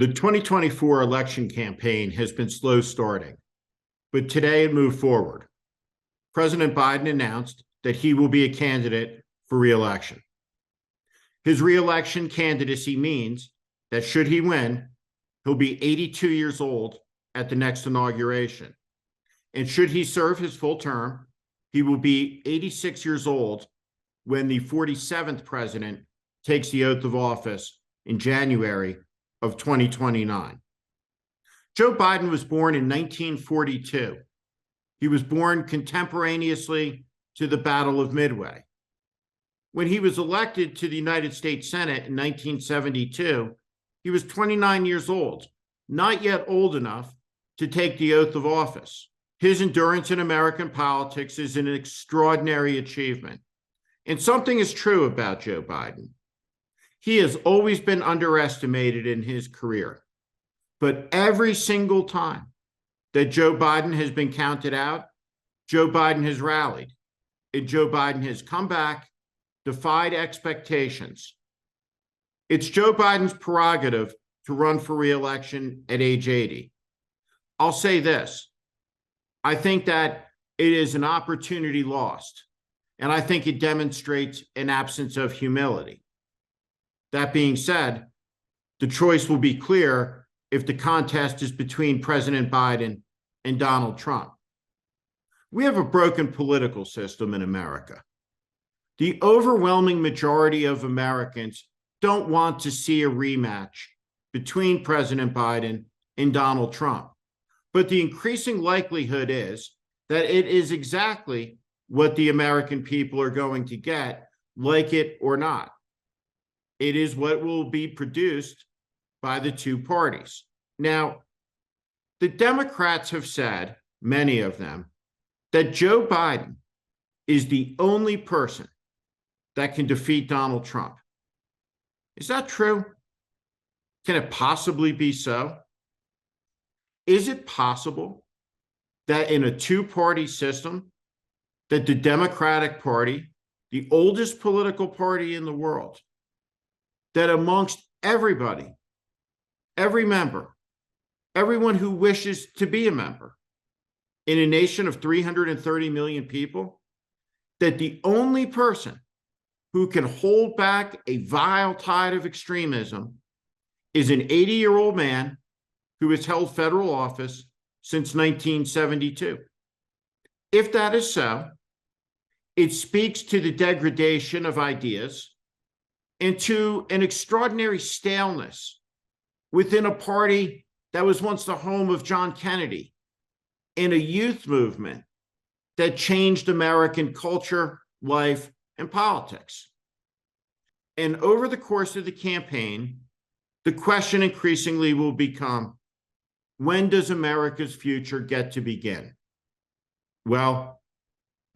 The 2024 election campaign has been slow starting, but today it moved forward. President Biden announced that he will be a candidate for re-election. His re-election candidacy means that should he win, he'll be 82 years old at the next inauguration. And should he serve his full term, he will be 86 years old when the 47th president takes the oath of office in January of 2029. Joe Biden was born in 1942. He was born contemporaneously to the Battle of Midway. When he was elected to the United States Senate in 1972, he was 29 years old, not yet old enough to take the oath of office. His endurance in American politics is an extraordinary achievement. And something is true about Joe Biden. He has always been underestimated in his career. But every single time that Joe Biden has been counted out, Joe Biden has rallied, and Joe Biden has come back, defied expectations. It's Joe Biden's prerogative to run for re-election at age 80. I'll say this. I think that it is an opportunity lost, and I think it demonstrates an absence of humility. That being said, the choice will be clear if the contest is between President Biden and Donald Trump. We have a broken political system in America. The overwhelming majority of Americans don't want to see a rematch between President Biden and Donald Trump. But the increasing likelihood is that it is exactly what the American people are going to get, like it or not. It is what will be produced by the two parties. Now, the Democrats have said, many of them, that Joe Biden is the only person that can defeat Donald Trump. Is that true? Can it possibly be so? Is it possible that in a two-party system, that the Democratic Party, the oldest political party in the world, that amongst everybody, every member, everyone who wishes to be a member, in a nation of 330 million people, that the only person who can hold back a vile tide of extremism is an 80-year-old man who has held federal office since 1972. If that is so, it speaks to the degradation of ideas and to an extraordinary staleness within a party that was once the home of John Kennedy, and a youth movement that changed American culture, life, and politics. And over the course of the campaign, the question increasingly will become, when does America's future get to begin? Well,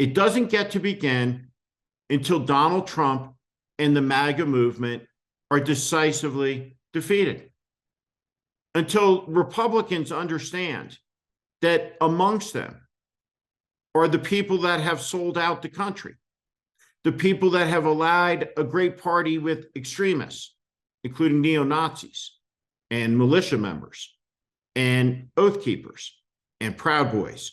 it doesn't get to begin until Donald Trump and the MAGA movement are decisively defeated. Until Republicans understand that amongst them are the people that have sold out the country, the people that have allied a great party with extremists, including neo-Nazis and militia members and Oath Keepers and Proud Boys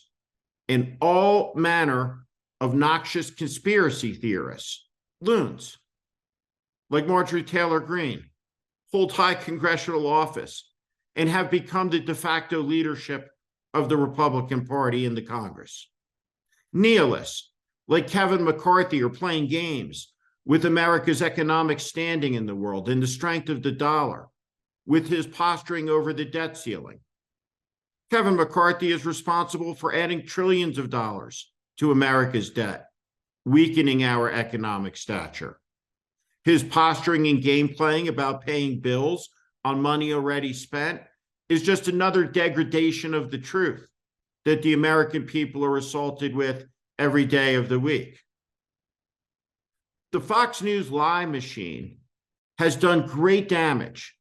and all manner of noxious conspiracy theorists, loons, like Marjorie Taylor Greene, hold high congressional office and have become the de facto leadership of the Republican Party in the Congress. Nihilists like Kevin McCarthy are playing games with America's economic standing in the world and the strength of the dollar, with his posturing over the debt ceiling. Kevin McCarthy is responsible for adding trillions of dollars to America's debt, weakening our economic stature. His posturing and game playing about paying bills on money already spent is just another degradation of the truth that the American people are assaulted with every day of the week. The Fox News lie machine has done great damage,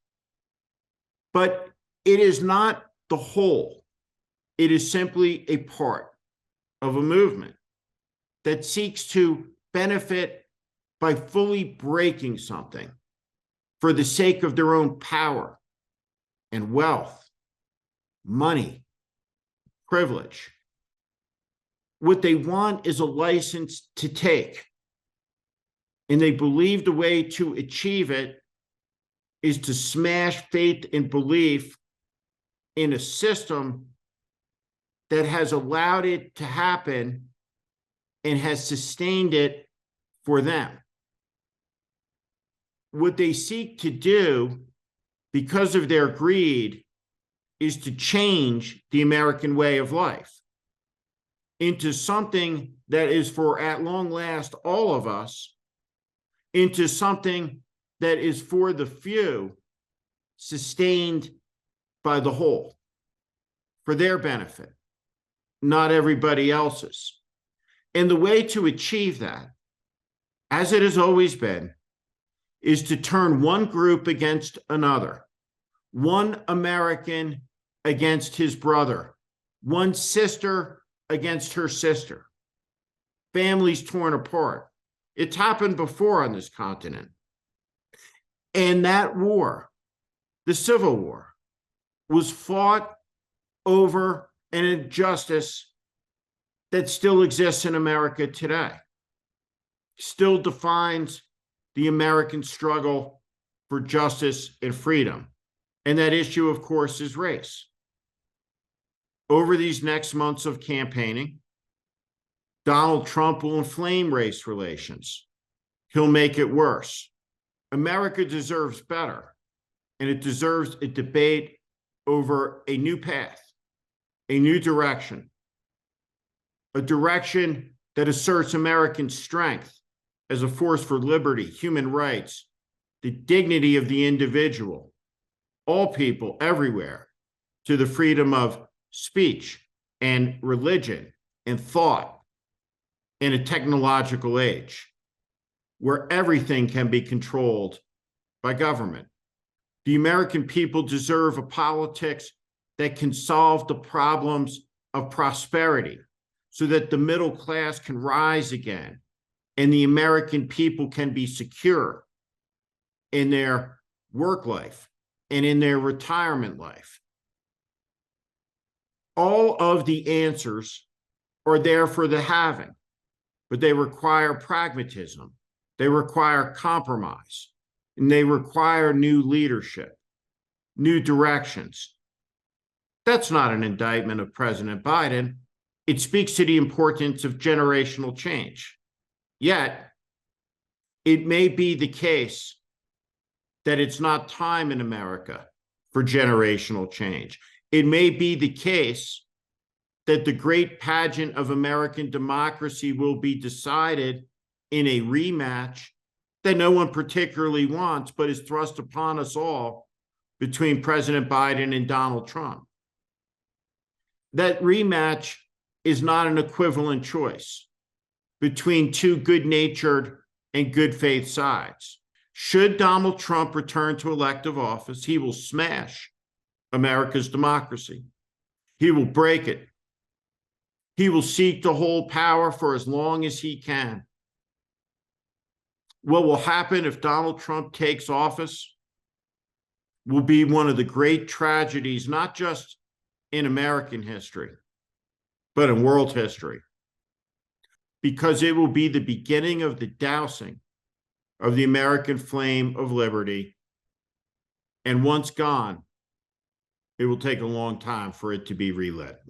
but it is not the whole. It is simply a part of a movement that seeks to benefit by fully breaking something for the sake of their own power, and wealth, money, privilege. What they want is a license to take. And they believe the way to achieve it is to smash faith and belief in a system that has allowed it to happen and has sustained it for them. What they seek to do, because of their greed, is to change the American way of life into something that is for, at long last, all of us, into something that is for the few, sustained by the whole, for their benefit, not everybody else's. And the way to achieve that, as it has always been, is to turn one group against another, one American against his brother, one sister against her sister, families torn apart. It's happened before on this continent. And that war, the Civil War, was fought over an injustice that still exists in America today, still defines the American struggle for justice and freedom. And that issue, of course, is race. Over these next months of campaigning, Donald Trump will inflame race relations. He'll make it worse. America deserves better, and it deserves a debate over a new path, a new direction, a direction that asserts American strength as a force for liberty, human rights, the dignity of the individual, all people everywhere, to the freedom of speech and religion and thought in a technological age where everything can be controlled by government. The American people deserve a politics that can solve the problems of prosperity so that the middle class can rise again and the American people can be secure in their work life and in their retirement life. All of the answers are there for the having, but they require pragmatism. They require compromise, and they require new leadership, new directions. That's not an indictment of President Biden. It speaks to the importance of generational change. Yet, it may be the case that it's not time in America for generational change. It may be the case that the great pageant of American democracy will be decided in a rematch that no one particularly wants, but is thrust upon us all between President Biden and Donald Trump. That rematch is not an equivalent choice between two good-natured and good faith sides. Should Donald Trump return to elective office, he will smash America's democracy. He will break it. He will seek to hold power for as long as he can. What will happen if Donald Trump takes office will be one of the great tragedies, not just in American history, but in world history, because it will be the beginning of the dousing of the American flame of liberty. And once gone, it will take a long time for it to be relit.